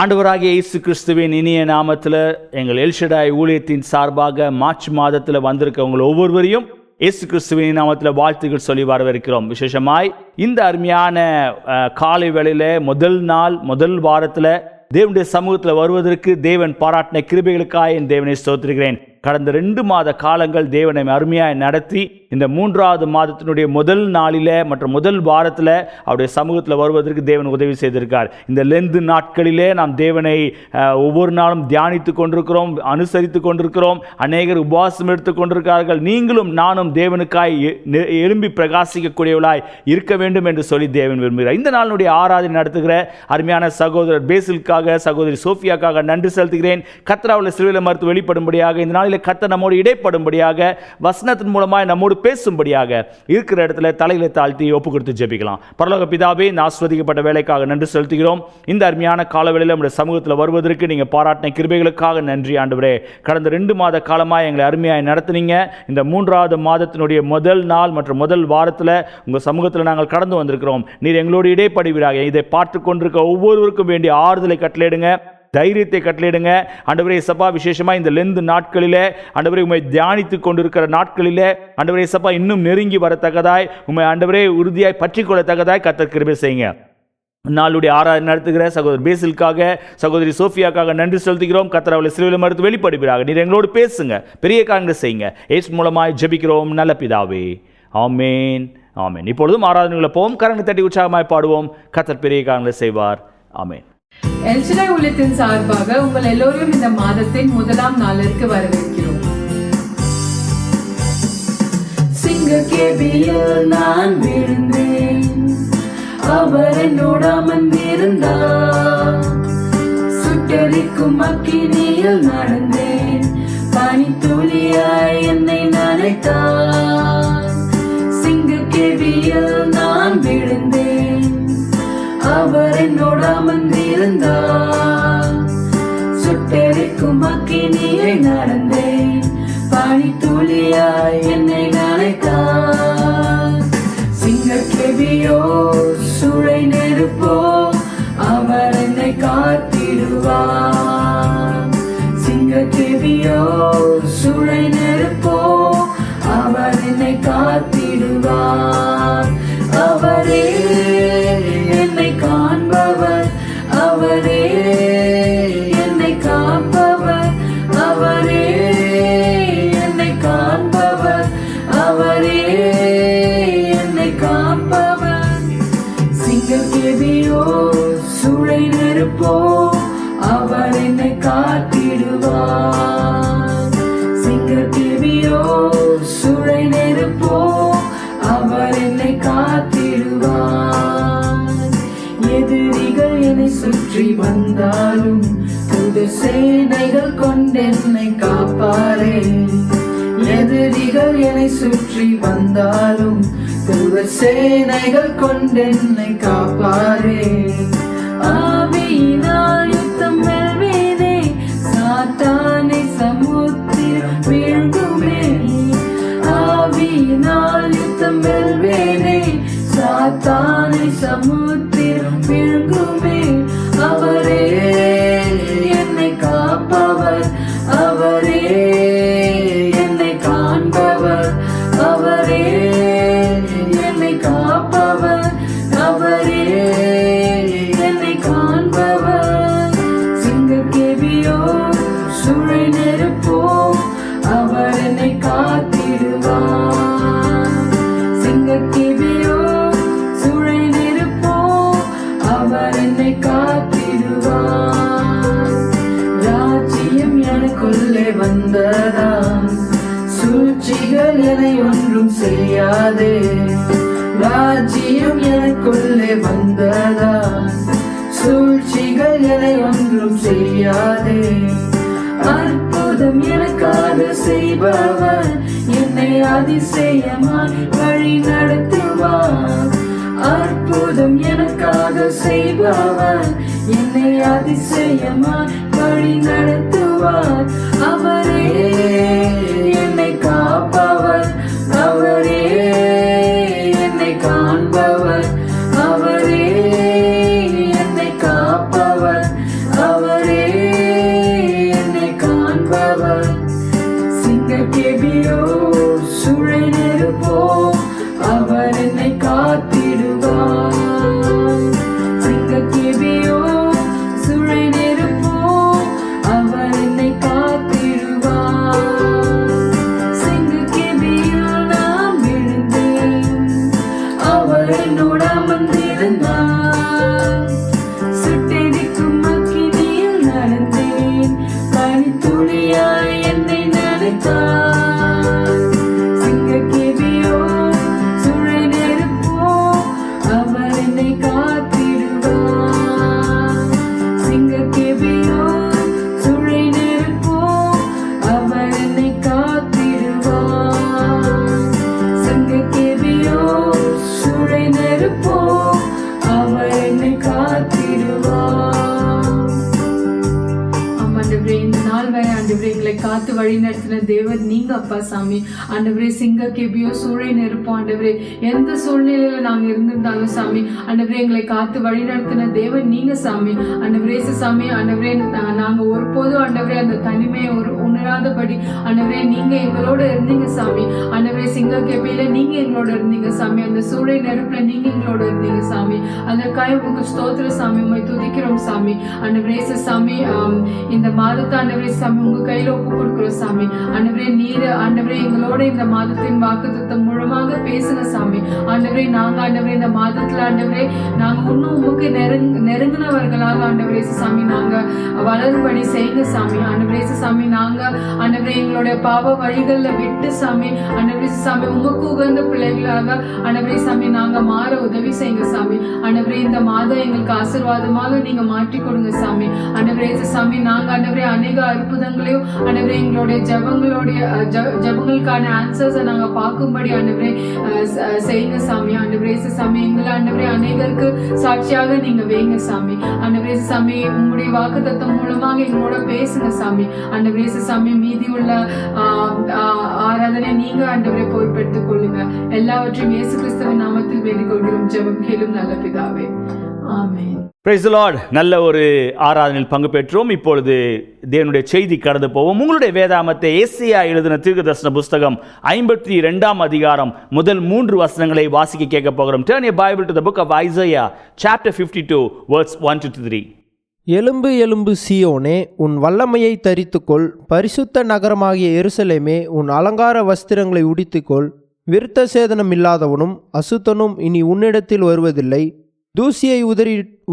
ஆண்டவராகிய இயேசு கிறிஸ்துவின் இனிய நாமத்தில் எங்கள் எல்ஷடாய் ஊழியத்தின் சார்பாக மார்ச் மாதத்தில் வந்திருக்கவங்க ஒவ்வொருவரையும் இயேசு கிறிஸ்துவின் நாமத்தில் வாழ்த்துக்கள் சொல்லி வரவேற்கிறோம். விசேஷமாய் இந்த அருமையான காலை வேளையில் முதல் வாரத்தில் தேவனுடைய சமூகத்தில் வருவதற்கு தேவன் பாராட்டின கிருபைகளுக்காக என் தேவனை ஸ்தோத்திரிக்கிறேன். கடந்த 2 மாத காலங்கள் தேவனை அருமையாக நடத்தி இந்த 3வது மாதத்தினுடைய முதல் நாளில் மற்றும் முதல் வாரத்தில் அவருடைய சமூகத்தில் வருவதற்கு தேவன் உதவி செய்திருக்கார். இந்த லெந்து நாட்களிலே நாம் தேவனை ஒவ்வொரு நாளும் தியானித்து கொண்டிருக்கிறோம், அனுசரித்து கொண்டிருக்கிறோம். அநேகர் உபவாசம் எடுத்து கொண்டிருக்கிறார்கள். நீங்களும் நானும் தேவனுக்காய் எழும்பி பிரகாசிக்கக்கூடியவளாய் இருக்க வேண்டும் என்று சொல்லி தேவன் விரும்புகிறார். இந்த நாளினுடைய ஆராதனை நடத்துகிற அருமையான சகோதரர் பேசிலுக்காக, சகோதரி சோஃபியாக்காக நன்றி செலுத்துகிறேன். கர்த்தராவுடைய சிலுவையில் மறுத்து வெளிப்படும்படியாக இந்த நாளில் கர்த்தர் நம்மோடு இடைப்படும்படியாக வசனத்தின் மூலமாய் நம்மோடு பேசும்படியாக இருக்கிற இடத்துல தலையில தாழ்த்தி ஒப்பு கொடுத்து ஜெபிக்கலாம். பரலோக பிதாவே, இந்த ஆசீர்வதிக்கப்பட்ட வேலைக்காக நன்றி செலுத்துகிறோம். இந்த அருமையான காலவெளியில் நம்முடைய சமூகத்தில் வருவதற்கு நீங்கள் பாராட்டின கிருபைகளுக்காக நன்றி ஆண்டவரே. கடந்த 2 மாத காலமாக எங்களை அருமையாக நடத்துனீங்க. இந்த 3வது மாதத்தினுடைய முதல் நாள் மற்றும் முதல் வாரத்தில் உங்கள் சமூகத்தில் நாங்கள் கடந்து வந்திருக்கிறோம். நீர் எங்களோடு இடைப்படுவீராக. இதை பார்த்து கொண்டிருக்க ஒவ்வொருவருக்கும் வேண்டிய ஆறுதலை கட்டளையிடுங்க, தைரியத்தை கட்டளையிடுங்க ஆண்டவரே. சபா விசேஷமாக இந்த லெந்து நாட்களிலே ஆண்டவரே உம்மை தியானித்து கொண்டிருக்கிற நாட்களிலே ஆண்டவரே சபா இன்னும் நெருங்கி வரத்தக்கதாய், உம்மை ஆண்டவரே உறுதியாய் பற்றி கொள்ளத்தக்கதாய் கர்த்தர் கிருபை செய்யுங்க. நாளுடைய ஆராதனை நடத்துகிற சகோதரர் பேசிலுக்காக, சகோதரி சோஃபியாக்காக நன்றி செலுத்துகிறோம். கர்த்தர் அவளை சிலுவையில் மறுத்து வெளிப்படுகிறார்கள். நீர் எங்களோடு பேசுங்க, பெரிய காரியங்களை செய்யுங்க. இயேசு மூலமாய் ஜெபிக்கிறோம் நல்ல பிதாவே, ஆமேன் ஆமேன். இப்பொழுதும் ஆராதனைகளை போவோம், கரங்களை தட்டி உற்சாகமாய் பாடுவோம். கர்த்தர் பெரிய காரியங்களை செய்வார். ஆமேன். எல்ஷடாய் ஊழியத்தின் சார்பாக உங்கள் எல்லோரும் இந்த மாதத்தின் 1ஆம் நாளிற்கு வரவேற்கிறோம். சிங்கக்கேபியில் நான் விழுந்தேன், அவர் என்னோடு அமர்ந்திருந்தார். சுட்டெரிக்கும் அக்கினியில் நடந்தேன், பனித்துளியாய் என்னை நனைத்தார். சிங்கக்கேபியில் நான் விழுந்தேன், அவர் என்னோடு அமர்ந்திருந்தார். சுட்டெரிக்கும் அக்கினியை நடந்தேன், பனித்துளியாய் என்னை நனைத்தார். சிங்கக்கேபியோ சுழை நெருப்போ அவர் என்னை காத்திடுவார். சிங்கக்கேபியோ சுழை நெருப்போ அவர் என்னை காத்திடுவார். அவரே என்னை காண்பவர், அவரே என்னை காப்பவர், அவரே என்னை காண்பவர், அவரே என்னை காப்பவர். சிங்கக்கேபியோ சுழை நெருப்போ அவர் என்னை காத்திடுவார். சிங்கக்கேபியோ சுழை நெருப்போ அவர் என்னை காத்திடுவார். எதிரிகள் என்னை சுற்றி வந்தாலும் தூதர் சேனைகள் கொண்டென்னை காப்பாரே. எதிரிகள் என்னை சுற்றி வந்தாலும் தூதர் சேனைகள் கொண்டென்னை காப்பாரே. ஆவியினால் யுத்தம் வெல்வேனே, சாத்தானை சமுத்திரம் வீழ்குமே. ஆவியினால் யுத்தம் வெல்வேனே, சாத்தானை சமுத்திரம் வீழ்குமே. அவரே என்னை காப்பவர், அவரே என்னை காண்பவர், அவரே என்னை காப்பவர், அவரே என்னை காண்பவர். சிங்கக்கேபியோ சுழை நெருப்போ அவர் என்னை காத்திடுவார். சிங்கக்கேபியோ சுழை நெருப்போ அவர் என்னை காத்திடுவார். ராஜ்யம் எனக்குள்ளே வந்ததாம், சூழ்ச்சிகள் என்னை ஒன்றும் செய்யாதே. ராஜ்யம் எனக்குள்ளே வந்ததாம், சூழ்ச்சிகள் என்னை ஒன்றும் செய்யாதே. அற்புதம் எனக்காக செய்பவர் என்னை அதிசயமாய் வழி நடத்துவார். அற்புதம் எனக்காக செய்பவர் என்னை அதிசயமாய் வழி நடத்துவார். அவரே என்னை காப்பவர், அவரே என்னை காண்பவர், அவரே என்னை காப்பவர், காத்திடுவார். ஆண்டவரே, இந்த நாள் வரை ஆண்டவரே எங்களை காத்து வழி நடத்தின தேவர் நீங்க அப்பா சாமி. ஆண்டவரே, சிங்க கெபியோ சூழை நெருப்போம் ஆண்டவரே, எந்த சூழ்நிலையில நாங்க இருந்திருந்தாலும் சாமி ஆண்டவரே எங்களை காத்து வழி நடத்தின தேவன் நீங்க சாமி. ஆண்டவரே சாமி ஆண்டவரே, நாங்க ஒருபோதும் ஆண்டவரே அந்த தனிமையை உணராதபடி ஆண்டவரே நீங்க எங்களோட இருந்தீங்க சாமி. ஆண்டவரே, சிங்க கெபியில நீங்க எங்களோட இருந்தீங்க சாமி. அந்த சூழை நெருப்புல நீங்க எங்களோட இருந்தீங்க சாமி. அதற்காக உங்களுக்கு ஸ்தோத்திர சாமி, உண்மை துதிக்கிறோம் சாமி. ஆண்டவரே சாமி, இந்த மாதத்தை ஆண்டவரே சாமி உங்க கையில ஒப்பு கொடுக்கிறோம் சாமி. ஆண்டவரே, நீர் ஆண்டவரே எங்களோட இந்த மாதத்தின் வாக்குத்தத்தம் மூலமாக பேசுங்க சாமி. ஆண்டவரே, நாங்க ஆண்டவரே இந்த மாதத்துல ஆண்டவரே நாங்க இன்னும் உமக்கு நெருங்கினவர்களாக ஆண்டவரே சாமி நாங்க வளரும்படி செய்யுங்க சாமி. ஆண்டவரே சாமி, நாங்க ஆண்டவரே எங்களுடைய பாவ வழிகள்ல விட்டு சாமி ஆண்டவரே சாமி உமக்கு உகந்த பிள்ளைகளாக ஆண்டவரே சாமி நாங்க மாற உதவி செய்யுங்க சாமி. ஆண்டவரே, இந்த மாதம் எங்களுக்கு ஆசீர்வாதமாக நீங்க மாற்றி கொடுங்க சாமி. ஆண்டவரே சாமி, நாங்க ஆண்டவரே அநேக அற்புதங்களையும் ஆண்டவரே எங்களுடைய ஜபங்களுக்கான ஆன்சர்ஸை நாங்க பார்க்கும்படி ஆண்டவரே செய்யுங்க சாமி. ஆண்டவரே சாமி, எங்களை ஆண்டவரே அநேகருக்கு சாட்சியாக நீங்க வைங்க சாமி. ஆண்டவரே சாமி, உங்களுடைய வாக்குத்தத்தம் மூலமாக எங்களோட பேசுங்க சாமி. ஆண்டவரே சாமி, மீதி உள்ள ஆராதனை நீங்க ஆண்டவரை பொறுப்பெடுத்துக் கொள்ளுங்க. எல்லாவற்றையும் இயேசு கிறிஸ்துவின் நாமத்தில் வேண்டிக் கொள்கிறோம் ஜெபம் கேளும் நல்ல பிதாவே, ஆமென். Praise the Lord. நல்ல ஒரு ஆராதனையில் பங்கு பெற்றோம். இப்பொழுது தேவனுடைய செய்தி கடந்து போவோம். உங்களுடைய வேதாமத்தை ஏசாயா எழுதின தீர்க்கதரிசன புஸ்தகம் 52ஆம் அதிகாரம் முதல் 3 வசனங்களை வாசிக்க கேட்க போகிறோம். Turn your Bible to the book of Isaiah chapter 52 verse 1 to 3. எலும்பு எலும்பு சீயோனே, உன் வல்லமையை தரித்துக்கொள். பரிசுத்த நகரமாகிய எருசலேமே, உன் அலங்கார வஸ்திரங்களை உடித்துக்கொள். விருத்த சேதனம் இல்லாதவனும் அசுத்தனும் இனி உன்னிடத்தில் வருவதில்லை. தூசியை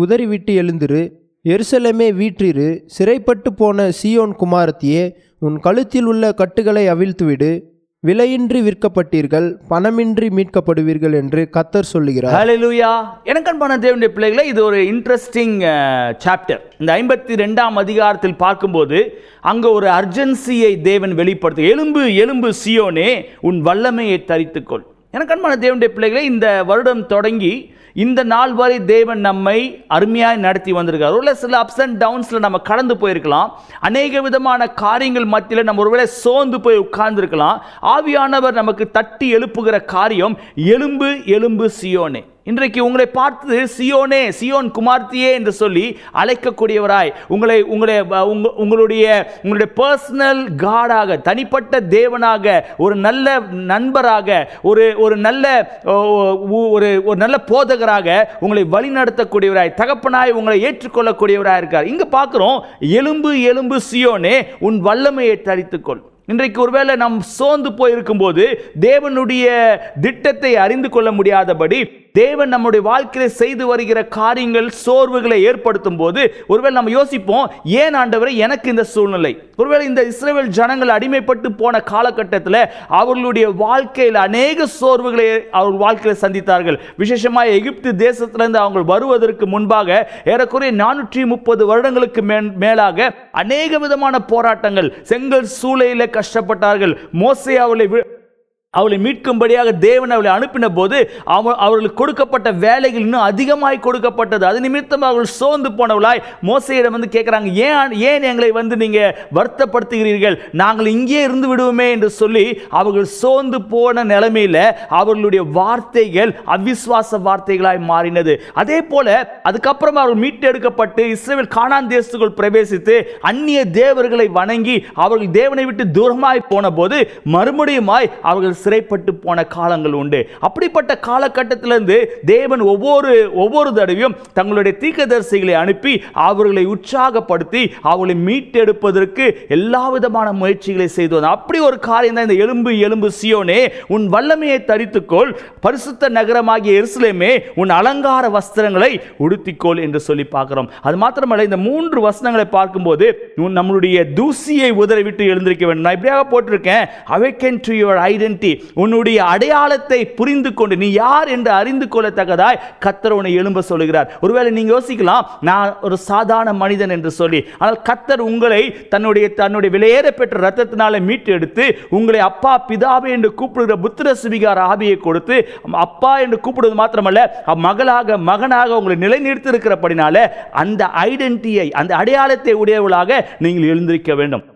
உதறிவிட்டு எழுந்திரு. எருசலேமே வீற்றிரு. சிறைப்பட்டு போன சீயோன் குமாரத்தியே, உன் கழுத்தில் உள்ள கட்டுகளை அவிழ்த்துவிடு. விலையின்றி விற்கப்பட்டீர்கள், பணமின்றி மீட்கப்படுவீர்கள் என்று கர்த்தர் சொல்லுகிறார். ஹல்லேலூயா. எனக்கன்பான தேவனுடைய பிள்ளைகளே, இது ஒரு இன்ட்ரெஸ்டிங் சாப்டர். இந்த 52ஆம் அதிகாரத்தில் பார்க்கும்போது அங்கே ஒரு அர்ஜென்சியை தேவன் வெளிப்படுத்து. எலும்பு எலும்பு சீயோனே, உன் வல்லமையை தரித்துக்கொள். எனக்கன்பான தேவனுடைய பிள்ளைகளே, இந்த வருடம் தொடங்கி இந்த நாள் வரை தேவன் நம்மை அருமையாய் நடத்தி வந்திருக்கார். ஒருவேளை சில அப்ஸ் அண்ட் டவுன்ஸில் நம்ம கடந்து போயிருக்கலாம். அநேக விதமான காரியங்கள் மத்தியில் நம்ம ஒருவேளை சோர்ந்து போய் உட்கார்ந்துருக்கலாம். ஆவியானவர் நமக்கு தட்டி எழுப்புகிற காரியம் எலும்பு எலும்பு சீயோனே. இன்றைக்கு உங்களை பார்த்து சியோனே, சியோன் குமார்த்தியே என்று சொல்லி அழைக்கக்கூடியவராய் உங்களுடைய பர்சனல் காடாக, தனிப்பட்ட தேவனாக, ஒரு நல்ல நண்பராக, ஒரு நல்ல போதகராக உங்களை வழி நடத்தக்கூடியவராய், தகப்பனாய் உங்களை ஏற்றுக்கொள்ளக்கூடியவராய் இருக்கார். இங்க பார்க்கிறோம், எலும்பு எலும்பு சியோனே, உன் வல்லமையை தரித்துக்கொள். இன்றைக்கு ஒருவேளை நாம் சோர்ந்து போயிருக்கும் போது தேவனுடைய திட்டத்தை அறிந்து கொள்ள முடியாதபடி தேவன் நம்முடைய வாழ்க்கையில் செய்து வருகிற காரியங்கள் சோர்வுகளை ஏற்படுத்தும் போது ஒருவேளை நம்ம யோசிப்போம், ஏன் ஆண்டவரே எனக்கு இந்த சூழ்நிலை? ஒருவேளை இந்த இஸ்ரவேல் ஜனங்கள் அடிமைப்பட்டு போன காலகட்டத்தில் அவர்களுடைய வாழ்க்கையில் அநேக சோர்வுகளை அவர் வாழ்க்கையில் சந்தித்தார்கள். விசேஷமாக எகிப்து தேசத்திலிருந்து அவங்க வருவதற்கு முன்பாக ஏறக்குறைய 430 வருடங்களுக்கு மேலாக அநேக விதமான போராட்டங்கள், செங்கல் சூளையில கஷ்டப்பட்டார்கள். மோசே அவளை மீட்கும்படியாக தேவன் அவளை அனுப்பின போது அவர்களுக்கு கொடுக்கப்பட்ட வேலைகள் இன்னும் அதிகமாய் கொடுக்கப்பட்டது. அது நிமித்தம் அவர்கள் சோர்ந்து போனவளாய் மோசேயிடம் வந்து கேட்குறாங்க, ஏன் எங்களை வந்து நீங்கள் வருத்தப்படுத்துகிறீர்கள்? நாங்கள் இங்கே இருந்து விடுவோமே என்று சொல்லி அவர்கள் சோர்ந்து போன நிலைமையில் அவர்களுடைய வார்த்தைகள் அவிசுவாச வார்த்தைகளாய் மாறினது. அதே போல அதுக்கப்புறம் அவர்கள் மீட்டெடுக்கப்பட்டு இஸ்ரவேல் கானான் தேசத்துக்குள் பிரவேசித்து அந்நிய தேவர்களை வணங்கி அவர்கள் தேவனை விட்டு தூரமாய் போன போது மறுபடியுமாய் அவர்கள் சிறைப்பட்டு போன காலங்கள் உண்டு. அப்படிப்பட்ட காலகட்டத்திலிருந்து தேவன் ஒவ்வொரு தடவையும் தங்களுடைய தீர்க்கதரிசிகளை அனுப்பி அவர்களை உற்சாகப்படுத்தி அவர்களை மீட்டெடுப்பதற்கு எல்லா விதமான முயற்சிகளை செய்து வந்தார். அப்படி ஒரு காரியம் தான் இந்த எலும்பு எலும்பு சீயோனே, உன் வல்லமையை தரித்துக்கொள். பரிசுத்த நகரமாகிய எருசலேமே, உன் அலங்கார வஸ்திரங்களை உடுத்திக்கொள் என்று சொல்லி பார்க்கிறோம். அது மாத்திரமல்ல, இந்த 3 வசனங்களை பார்க்கும்போது நம்மளுடைய தூசியை உதறிவிட்டு எழுந்திருக்க வேண்டும். நான் இப்படியாக போட்டிருக்கேன், awaken to your identity. உன்னுடைய அடையாளத்தை புரிந்து கொண்டு நீ யார் என்று அறிந்து கொள்ளத்தக்கதாய் கர்த்தர் உன்னை எழும்ப சொல்லுகிறார். ஒருவேளை நீங்க யோசிக்கலாம், நான் ஒரு சாதாரண மனிதன் என்று சொல்லி. ஆனால் கர்த்தர் உங்களை தன்னுடைய விலையேற பெற்ற ரத்தத்தினால மீட்டு எடுத்து உங்களை அப்பா பிதாவே என்று கூப்பிடுகிற புத்திர சுவிகார ஆவியை கொடுத்து அப்பா என்று கூப்பிடுவது மாத்திரமல்ல, மகளாக மகனாக உங்களை நிலைநிறுத்தி இருக்கிறபடினால அந்த ஐடென்டிட்டியை, அந்த அடையாளத்தை உடையவர்களாக நீங்கள் எழுந்திருக்க வேண்டும்.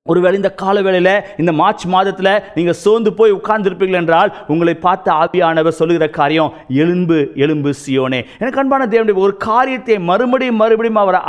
ஒருவேளை இந்த காலவேளையில் இந்த மார்ச் மாதத்தில் நீங்கள் சோர்ந்து போய் உட்கார்ந்திருப்பீர்கள் என்றால் உங்களை பார்த்து ஆவியானவர் சொல்லுகிற காரியம், எழும்பு எழும்பு சியோனே. எனக்கு அன்பான தேவனுடைய ஒரு காரியத்தை மறுபடியும்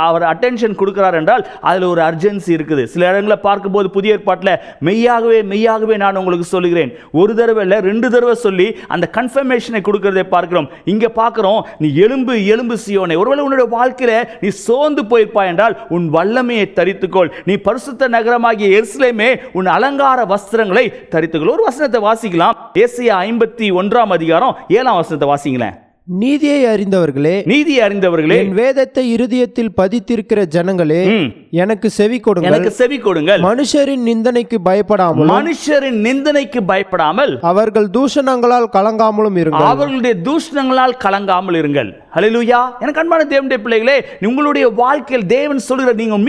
அவர் அட்டென்ஷன் கொடுக்கிறார் என்றால் அதில் ஒரு அர்ஜென்சி இருக்குது. சில இடங்களை பார்க்கும்போது புதிய ஏற்பாட்டில் மெய்யாகவே நான் உங்களுக்கு சொல்லுகிறேன், ஒரு தடவை இல்லை 2 தடவை சொல்லி அந்த கன்ஃபர்மேஷனை கொடுக்கிறதை பார்க்கிறோம். இங்கே பார்க்கிறோம், நீ எழும்பு எழும்பு சியோனே. ஒருவேளை உன்னுடைய வாழ்க்கையில் நீ சோர்ந்து போயிருப்பாய் என்றால் உன் வல்லமையை தரித்துக்கொள். நீ பரிசுத்த நகரமாகிய எருசலேமே உன் அலங்கார வஸ்திரங்களை தரித்துக்கொள். ஒரு வசனத்தை வாசிக்கலாம். ஏசாயா 51 அதிகாரம் 7 வசனத்தை வாசிங்களேன். நீதியை அறிந்தவர்களே, என் வேதத்தை இருதயத்தில் பதித்திருக்கிற ஜனங்களே, எனக்கு செவி கொடுங்கள். மனுஷரின் நிந்தனைக்கு பயப்படாமல் அவர்கள் தூஷணங்களால் கலங்காமலும் இருங்கள். அவர்களுடைய தூஷணங்களால் கலங்காமல் இருங்கள். ஹல்லேலூயா. எனக்கு அன்பான தேவனுடைய பிள்ளைகளே, உங்களுடைய வாழ்க்கையில் தேவன் சொல்கிற நீங்க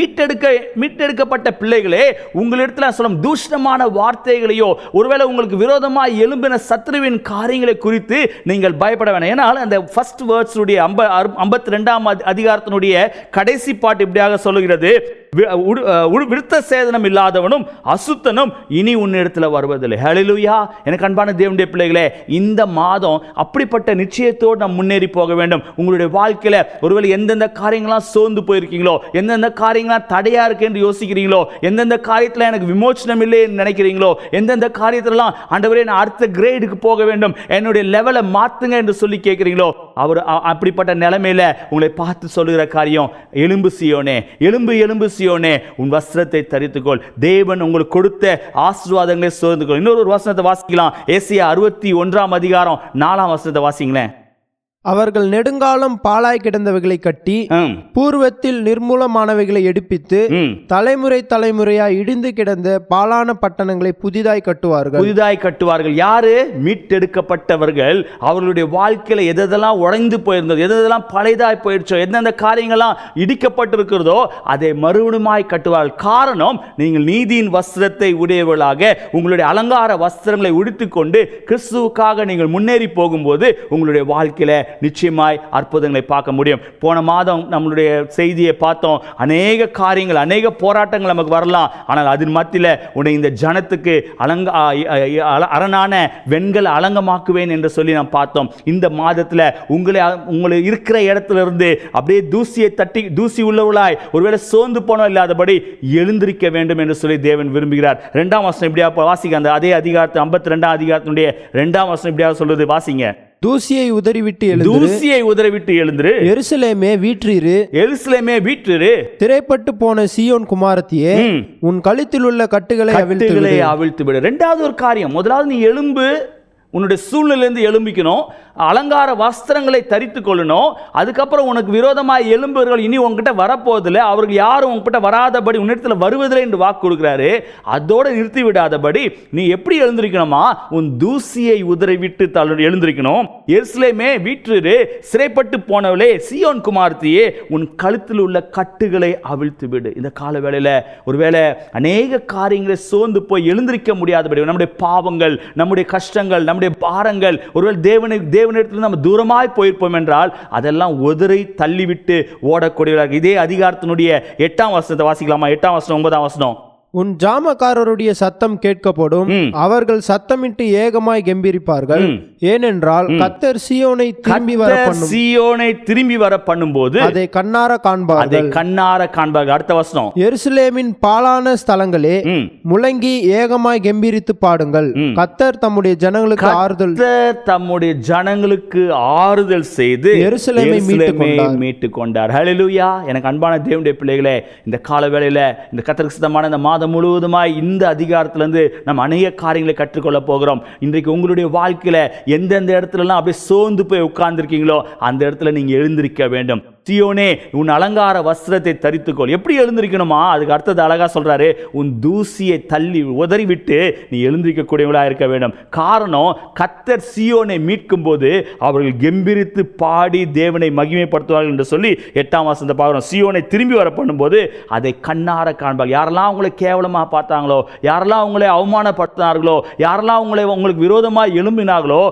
மீட்டெடுக்கப்பட்ட பிள்ளைகளே, உங்களிடத்தில் சொல்லும் தூஷணமான வார்த்தைகளையோ ஒருவேளை உங்களுக்கு விரோதமாக எழும்பின சத்ருவின் காரியங்களை குறித்து நீங்கள் பயப்பட வேண்டாம். ஏனால் அந்த ஃபர்ஸ்ட் வேர்ட்ஸ் உடைய 52 அதிகாரத்தினுடைய கடைசி பாட்டு இப்படியாக சொல்லுகிறது, விருத்த சேதனம் இல்லாதவனும் அசுத்தனும் இனி உன்னிடத்தில் வருவதில்லை. ஹல்லேலூயா. எனக்கு அன்பான தேவனுடைய பிள்ளைகளே, இந்த மாதம் அப்படிப்பட்ட நிச்சயத்தோடு நாம் முன்னேறி போக வேண்டும். உங்களுடைய வாழ்க்கையில் ஒருவேளை எந்தெந்த காரியங்களாம் சோர்ந்து போயிருக்கீங்களோ, எந்தெந்த காரியங்களாம் தடையா இருக்கு என்று யோசிக்கிறீங்களோ, எந்தெந்த காரியத்தில் எனக்கு விமோச்சனம் இல்லை என்று நினைக்கிறீங்களோ, எந்தெந்த காரியத்திலாம் ஆண்டவரே நான் அடுத்த கிரேடுக்கு போக வேண்டும், என்னுடைய லெவலை மாத்துங்க என்று சொல்லி கேட்கிறீங்களோ, அவர் அப்படிப்பட்ட நிலைமையில உங்களை பார்த்து சொல்லுகிற காரியம், எழும்பு சியோனே, எழும்பு சியோனே, உன் வஸ்திரத்தை தரித்துக்கொள். தேவன் உங்களுக்கு கொடுத்த ஆசீர்வாதங்களை சோர்ந்துக்கொள். இன்னொரு வசனத்தை வாசிக்கலாம். ஏசாயா 61 அதிகாரம் 4 வசனத்தை வாசிங்களேன். அவர்கள் நெடுங்காலம் பாழாய் கிடந்தவைகளை கட்டி பூர்வத்தில் நிர்மூலமானவைகளை எடுப்பித்து தலைமுறையாய் இடிந்து கிடந்த பாழான பட்டணங்களை புதிதாய் கட்டுவார்கள். யாரு? மீட்டெடுக்கப்பட்டவர்கள். அவர்களுடைய வாழ்க்கையில எதெல்லாம் உடைந்து போயிருந்தது, எதெல்லாம் பழையதாய் போயிடுச்சோ, எந்தெந்த காரியங்கள்லாம் இடிக்கப்பட்டிருக்கிறதோ அதை மறுபடியுமாய் கட்டுவார்கள். காரணம், நீங்கள் நீதியின் வஸ்திரத்தை உடையவர்களாக உங்களுடைய அலங்கார வஸ்திரங்களை உடுத்திக் கொண்டு கிறிஸ்துவுக்காக நீங்கள் முன்னேறி போகும்போது உங்களுடைய வாழ்க்கையில நிச்சயமாய் அற்புதங்களை பார்க்க முடியும். போன மாதம் நம்மளுடைய செய்தியை பார்த்தோம். அநேக காரியங்கள், அநேக போராட்டங்கள் நமக்கு வரலாம். ஆனால் அதன் மத்தியில் உன்னை இந்த ஜனத்துக்கு அரணான வெண்கல அலங்கமாக்குவேன் என்று சொல்லி நாம் பார்த்தோம். இந்த மாதத்தில் உங்களை இருக்கிற இடத்துல இருந்து அப்படியே தூசி உள்ளவளாய் ஒருவேளை சோர்ந்து போனோம் இல்லாதபடி எழுந்திருக்க வேண்டும் என்று சொல்லி தேவன் விரும்புகிறார். 2 வசனம் இப்படியா வாசிக்க. அந்த அதே அதிகாரத்து 52 அதிகாரத்தினுடைய 2 வசனம் இப்படியா சொல்றது, வாசிங்க. தூசியை உதறிவிட்டு எழுந்திரு, எருசலேமே வீற்றிரு, திரைப்பட்டு போன சீயோன் குமாரத்தியே, உன் கழுத்தில் உள்ள கட்டுகளை அவிழ்த்து விடு. 2வது ஒரு காரியம், முதலாவது நீ எழும்பு, உன்னுடைய சூழ்நிலையிலிருந்து எழும்பிக்கணும், அலங்கார வஸ்திரங்களை தரித்து கொள்ளணும். அதுக்கப்புறம் உனக்கு விரோதமாக எழும்புவர்கள் இனி உங்ககிட்ட வரப்போவதில்லை, அவர்கள் யாரும் உங்ககிட்ட வராதபடி உன்னிடத்தில் வருவதில்லை என்று வாக்கு கொடுக்கிறாரு. அதோடு நிறுத்தி விடாதபடி நீ எப்படி எழுந்திருக்கணுமா, உன் தூசியை உதறிவிட்டு எழுந்திருக்கணும். எருசலேமே வீற்றிரு, சிறைப்பட்டு போனவளே சீயோன் குமாரத்தியே, உன் கழுத்தில் உள்ள கட்டுகளை அவிழ்த்து விடு. இந்த கால வேளையில் ஒருவேளை அநேக காரியங்களை சோர்ந்து போய் எழுந்திருக்க முடியாதபடி நம்முடைய பாவங்கள், நம்முடைய கஷ்டங்கள், நம்முடைய பாரங்கள், ஒருவேளை தேவனிடத்தில் நம்ம தூரமாய் போயிருப்போம் என்றால் அதெல்லாம் உதறி தள்ளிவிட்டு ஓடக்கூடியவர்கள். இதே அதிகாரத்தினுடைய 8 வசனத்தை வாசிக்கலாமா? 8 வசனம் 9 வசனம். உன் ஜாமக்காரருடைய சத்தம் கேட்கப்படும், அவர்கள் சத்தமிட்டு ஏகமாய் கெம்பீரிப்பார்கள். ஏனென்றால் கர்த்தர் சீயோனை திரும்பி வர பண்ணும்போது அதை கண்ணார காண்பார்கள். அடுத்த வசனம். எருசலேமின் பாழான ஸ்தலங்களே முழங்கி ஏகமாய் கெம்பீரித்து பாடுங்கள். கர்த்தர் தம்முடைய ஜனங்களுக்கு ஆறுதல் செய்து எருசலேமை மீட்டுக் கொண்டார். ஹல்லேலூயா. எனக்கு அன்பான தேவனுடைய பிள்ளைகளே, இந்த கால வேளையில இந்த கர்த்தருக்கு சித்தமான இந்த மாதம் முழுவதுமாய் இந்த அதிகாரத்திலிருந்து நம்ம அநேக காரியங்களை கற்றுக்கொள்ள போகிறோம். இன்றைக்கு உங்களுடைய வாழ்க்கையில எந்தெந்த இடத்துலலாம் அப்படியே சோர்ந்து போய் உட்கார்ந்துருக்கீங்களோ அந்த இடத்துல நீங்க எழுந்திருக்க வேண்டும். சீயோனே உன் அலங்கார வஸ்திரத்தை தரித்துக்கொள். எப்படி எழுந்திருக்கணுமா? அதுக்கு அடுத்தது அழகா சொல்றாரு, உன் தூசியை தள்ளி உதறிவிட்டு நீ எழுந்திருக்கக்கூடியவளா இருக்க வேண்டும். காரணம், கர்த்தர் சீயோனை மீட்கும் போது அவர்கள் கெம்பீரித்து பாடி தேவனை மகிமைப்படுத்துவார்கள் என்று சொல்லி 8ஆம் வசனத்தை பார்க்கிறோம். சீயோனை திரும்பி வர பண்ணும்போது அதை கண்ணார காண்பார்கள். யாரெல்லாம் உங்களை கேவலமாக பார்த்தாங்களோ, யாரெல்லாம் உங்களை அவமானப்படுத்தினார்களோ, யாரெல்லாம் உங்களுக்கு விரோதமாக எழும்பினார்களோ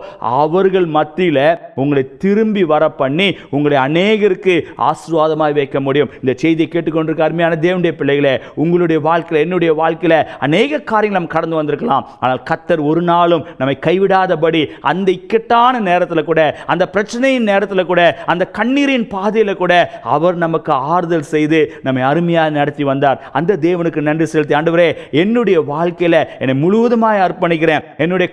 அவர்கள் மத்தியில் உங்களை திரும்பி வர பண்ணி உங்களை அநேகருக்கு ஆசீர்வாதமாய் வைக்க முடியும். இந்த செய்தியை கேட்டுக்கொண்டிருக்க அருமையான தேவனுடைய பிள்ளைகளே, உங்களுடைய வாழ்க்கையில், என்னுடைய வாழ்க்கையில் அநேக காரியங்கள் நம்ம கடந்து வந்திருக்கலாம். ஆனால் கர்த்தர் ஒரு நாளும் நம்மை கைவிடாதபடி அந்த இக்கட்டான நேரத்தில் கூட, அந்த பிரச்சனையின் நேரத்தில் கூட, அந்த கண்ணீரின் பாதையில் கூட அவர் நமக்கு ஆறுதல் செய்து நம்மை அருமையாக நடத்தி வந்தார். அந்த தேவனுக்கு நன்றி செலுத்தி, ஆண்டவரே என்னுடைய வாழ்க்கையில் என்னை முழுவதுமாய் அர்ப்பணிக்கிறேன், என்னுடைய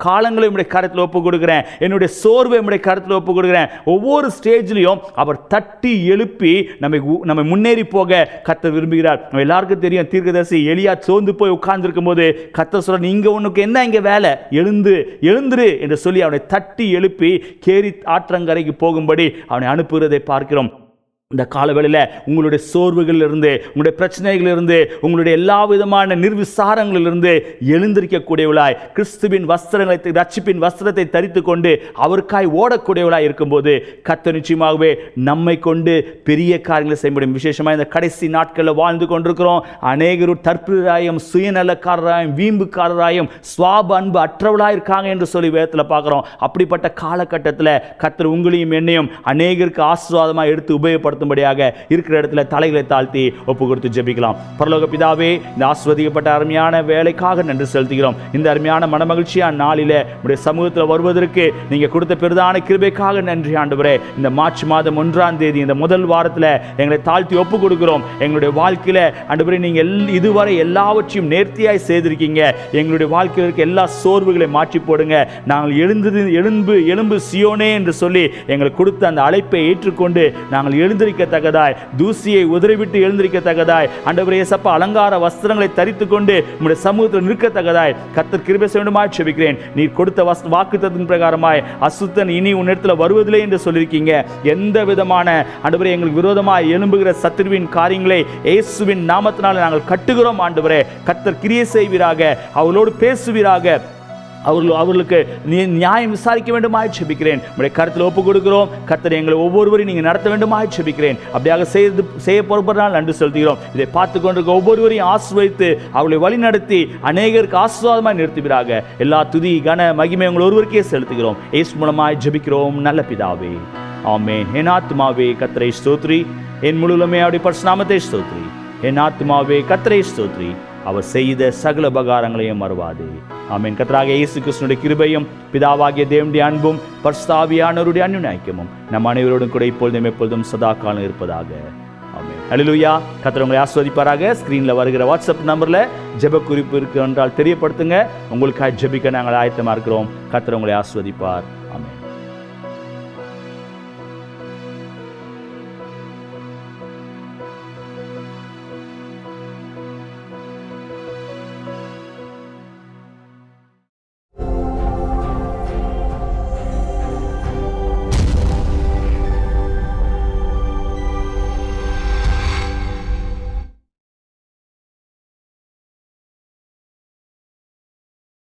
காலங்களை உம்முடைய கரத்தில் ஒப்பு கொடுக்கிறேன், என்னுடைய சோர்வை உம்முடைய கரத்தில் ஒப்பு கொடுக்கிறேன். ஒவ்வொரு ஸ்டேஜ்லையும் அவர் தட்டி எழுப்பி நம்மை முன்னேறி போக கர்த்தர் விரும்புகிறார். நம்ம எல்லாருக்கும் தெரியும், தீர்க்கதரிசி எலியா சோர்ந்து போய் உட்கார்ந்திருக்கும் போது கர்த்தர் சொல்ற, நீங்க உனக்கு என்ன இங்க வேலை, எழுந்துரு என்று சொல்லி அவனை தட்டி எழுப்பி கேரி ஆற்றங்கரைக்கு போகும்படி அவனை அனுப்புகிறதை பார்க்கிறோம். இந்த காலவேளையில் உங்களுடைய சோர்வுகளிலிருந்து, உங்களுடைய பிரச்சனைகளிலிருந்து, உங்களுடைய எல்லா விதமான நிர்விசாரங்களிலிருந்து எழுந்திருக்கக்கூடியவளாய், கிறிஸ்துவின் வஸ்திரங்களை, ரட்சிப்பின் வஸ்திரத்தை தரித்து கொண்டு அவருக்காய் ஓடக்கூடியவளாய் இருக்கும்போது கர்த்தர் நிச்சயமாகவே நம்மை கொண்டு பெரிய காரியங்களை செய்ய முடியும். விசேஷமாக இந்த கடைசி நாட்களில் வாழ்ந்து கொண்டிருக்கிறோம். அநேகரும் தற்புராயும், சுயநலக்காரராயும், வீம்புக்காரராயும், சுவாப அன்பு அற்றவளாக இருக்காங்க என்று சொல்லி வேதத்தில் பார்க்குறோம். அப்படிப்பட்ட காலகட்டத்தில் கர்த்தர் உங்களையும் என்னையும் அநேகருக்கு ஆசீர்வாதமாக எடுத்து உபயோகப்படுத்த இருக்கிற இடத்துல தலைகளை தாழ்த்தி ஒப்பு கொடுத்து ஜெபிக்கலாம். பரலோக பிதாவே, இந்த ஆசீர்வதிக்கப்பட்ட அருமையான வேலைக்காக நன்றி செலுத்துகிறோம். இந்த அருமையான மனமகிழ்ச்சியான நாளிலே உடைய சமூகத்தில் வருவதற்கு நீங்க கொடுத்த பெரிதான கிருபைக்காக நன்றி ஆண்டவரே. இந்த மார்ச் மாதம் 1ஆம் தேதி இந்த முதல் வாரத்தில் எங்களை தாழ்த்தி ஒப்பு கொடுக்கிறோம். எங்களுடைய வாழ்க்கையில ஆண்டவரே நீங்க இதுவரை எல்லாவற்றையும் நேர்த்தியாய் செய்திருக்கீங்க. எங்களுடைய வாழ்க்கையில் இருக்க எல்லா சோர்வுகளை மாற்றி போடுங்க. நாங்கள் எழும்பு சீயோனே என்று சொல்லி எங்களுக்கு கொடுத்த அந்த அழைப்பை ஏற்றுக்கொண்டு நாங்கள் எழுந்திருக்கத்தக்கதாய், தூசியை உதறிவிட்டு எழுந்திருக்கத்தக்கதாய், ஆண்டவரே இயேசப்பா அலங்கார வஸ்திரங்களை தரித்துக் கொண்டு உம்முடைய சமூகத்தில் நிற்கத்தக்கதாய் கர்த்தர் கிருபை செய்ய வேண்டுமாய் ஜெபிக்கிறேன். நீர் கொடுத்த வாக்குத்தத்தத்தின் பிரகாரமாய் அசுத்தன் இனி உன்னிடத்தில் வருவதில்லை என்று சொல்லியிருக்கீங்க. எந்த விதமான ஆண்டவரே எங்களுக்கு விரோதமாய் எழும்புகிற சத்துருவின் காரியங்களை இயேசுவின் நாமத்தினால் நாங்கள் கட்டுகிறோம். ஆண்டவரே கர்த்தர் கிரியை செய்வீராக, அவர்களோடு பேசுவீராக, அவர்களுக்கு நியாயம் விசாரிக்க வேண்டுமாய் ஜெபிக்கிறேன். உங்களுடைய கருத்தில் ஒப்பு கொடுக்கிறோம். கர்த்தர் எங்களை ஒவ்வொருவரையும் நீங்கள் நடத்த வேண்டுமாய் ஜெபிக்கிறேன். அப்படியாக செய்ய பொறுப்பதால் நன்றி செலுத்துகிறோம். இதை பார்த்து கொண்டிருக்க ஒவ்வொருவரையும் ஆசீர்வதித்து அவர்களை வழி நடத்தி அநேகருக்கு ஆசீர்வாதமாய் நிறுத்துவீராக. எல்லா துதி கன மகிமை உங்கள் ஒருவருக்கே செலுத்துகிறோம். இயேசு மூலமாய் ஜெபிக்கிறோம் நல்ல பிதாவே, ஆமென். என் ஆத்துமாவே கர்த்தரை ஸ்தோத்திரி, என் முழுவதுமே அவருடைய பரிசுத்த நாமத்தை ஸ்தோத்திரி. என் ஆத்துமாவே கர்த்தரை ஸ்தோத்திரி, அவர் செய்த சகல உபகாரங்களையும் மறவாதே. ஆமென். கர்த்தராகிய இயேசு கிறிஸ்துவினுடைய கிருபையும் பிதாவாகிய தேவனுடைய அன்பும் பரிசுத்த ஆவியானவருடைய அன்பின் நம் அனைவரோடும் கூட இப்பொழுதும் எப்பொழுதும் சதா காலம் இருப்பதாக. ஆமென். ஹல்லேலூயா. கர்த்தர் உங்களை ஆசீர்வதிப்பாராக. ஸ்கிரீன்ல வருகிற வாட்ஸ்அப் நம்பர்ல ஜெப குறிப்பு இருக்கு என்றால் தெரியப்படுத்துங்க. உங்களுக்காக ஜெபிக்க நாங்கள் ஆயத்தமா இருக்கிறோம். கர்த்தர் உங்களை ஆசீர்வதிப்பார். ஆமென்.